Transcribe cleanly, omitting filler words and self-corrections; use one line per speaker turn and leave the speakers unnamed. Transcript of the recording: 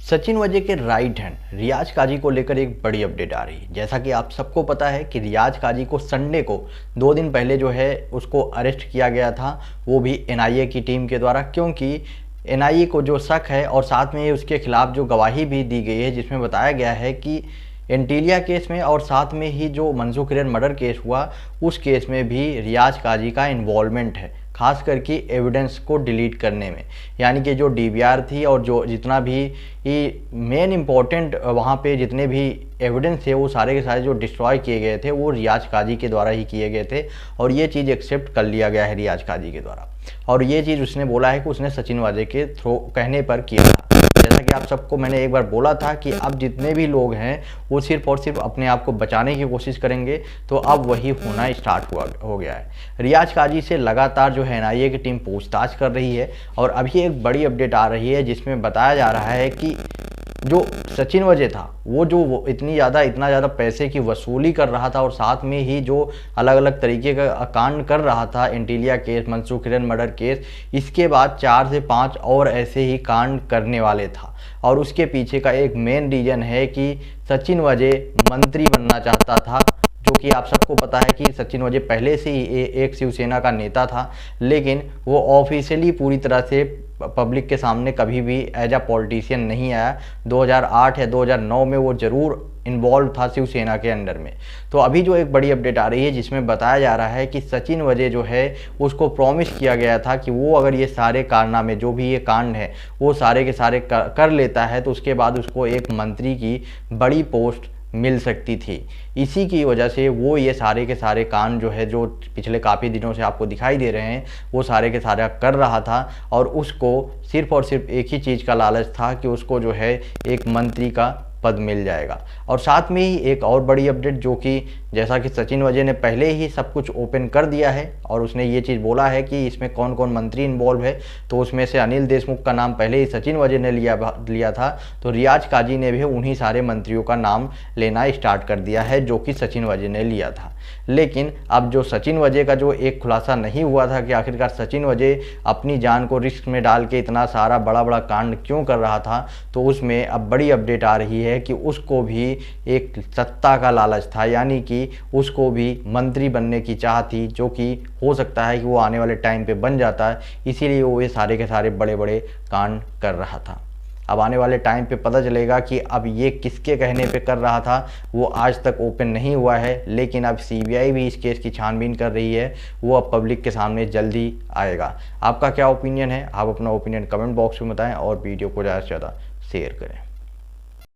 सचिन वजह के right hand रियाज काजी को लेकर एक बड़ी अपडेट आ रही है। जैसा कि आप सबको पता है कि रियाज काजी को संडे को 2 दिन पहले जो है उसको अरेस्ट किया गया था, वो भी एनआईए की टीम के द्वारा, क्योंकि एनआईए को जो शक है और साथ में उसके खिलाफ जो गवाही भी दी गई है जिसमें बताया गया है कि एंटीलिया केस में और साथ में ही जो मंसूख हिरेन मर्डर केस हुआ उस केस में भी रियाज काजी का इन्वॉल्वमेंट है, खास करके एविडेंस को डिलीट करने में। यानी कि जो डीवीआर थी और जो जितना भी मेन इम्पोर्टेंट वहाँ पे जितने भी एविडेंस थे वो सारे के सारे जो डिस्ट्रॉय किए गए थे वो रियाज काजी के द्वारा ही किए गए थे और ये चीज़ एक्सेप्ट कर लिया गया है रियाज काजी के द्वारा। और ये चीज़ उसने बोला है कि उसने सचिन वाजे के थ्रू कहने पर किया था। जैसा कि आप सबको मैंने एक बार बोला था कि अब जितने भी लोग हैं वो सिर्फ और सिर्फ अपने आप को बचाने की कोशिश करेंगे, तो अब वही होना स्टार्ट हो गया है। रियाज काजी से लगातार जो है एनआईए की टीम पूछताछ कर रही है और अभी एक बड़ी अपडेट आ रही है जिसमें बताया जा रहा है कि जो सचिन वजह था वो इतना ज़्यादा पैसे की वसूली कर रहा था और साथ में ही जो अलग अलग तरीके का कांड कर रहा था, Antilia case, Mansukh Hiren murder case, इसके बाद 4 से 5 और ऐसे ही कांड करने वाले था। और उसके पीछे का एक मेन रीज़न है कि सचिन वजह मंत्री बनना चाहता था, जो कि आप सबको पता है कि सचिन वजह पहले से ही एक शिवसेना का नेता था, लेकिन वो ऑफिशियली पूरी तरह से पब्लिक के सामने कभी भी एज अ पॉलिटिशियन नहीं आया। 2008 या 2009 में वो ज़रूर इन्वॉल्व था शिवसेना के अंडर में। तो अभी जो एक बड़ी अपडेट आ रही है जिसमें बताया जा रहा है कि सचिन वजह जो है उसको प्रॉमिस किया गया था कि वो अगर ये सारे कारनामे जो भी ये कांड है वो सारे के सारे कर लेता है तो उसके बाद उसको एक मंत्री की बड़ी पोस्ट मिल सकती थी। इसी की वजह से वो ये सारे के सारे कांड जो है जो पिछले काफ़ी दिनों से आपको दिखाई दे रहे हैं वो सारे के सारे कर रहा था और उसको सिर्फ और सिर्फ एक ही चीज़ का लालच था कि उसको जो है एक मंत्री का पद मिल जाएगा। और साथ में ही एक और बड़ी अपडेट जो कि जैसा कि सचिन वजह ने पहले ही सब कुछ ओपन कर दिया है और उसने ये चीज़ बोला है कि इसमें कौन कौन मंत्री इन्वॉल्व है, तो उसमें से अनिल देशमुख का नाम पहले ही सचिन वजह ने लिया था, तो रियाज काजी ने भी उन्हीं सारे मंत्रियों का नाम लेना स्टार्ट कर दिया है जो कि सचिन वजह ने लिया था। लेकिन अब जो सचिन वजह का जो एक खुलासा नहीं हुआ था कि आखिरकार सचिन वजह अपनी जान को रिस्क में डाल के इतना सारा बड़ा बड़ा कांड क्यों कर रहा था, तो उसमें अब बड़ी अपडेट आ रही है कि उसको भी एक सत्ता का लालच था, यानी कि उसको भी मंत्री बनने की चाह थी, जो कि हो सकता है कि वो आने वाले टाइम पे बन जाता है, इसीलिए वो ये सारे के सारे बड़े बड़े कांड कर रहा था। अब आने वाले टाइम पे पता चलेगा कि अब ये किसके कहने पे कर रहा था, वो आज तक ओपन नहीं हुआ है, लेकिन अब सीबीआई भी इस केस की छानबीन कर रही है, वो अब पब्लिक के सामने जल्दी आएगा। आपका क्या ओपिनियन है? आप अपना ओपिनियन कमेंट बॉक्स में बताएं और वीडियो को ज़्यादा से ज़्यादा शेयर करें।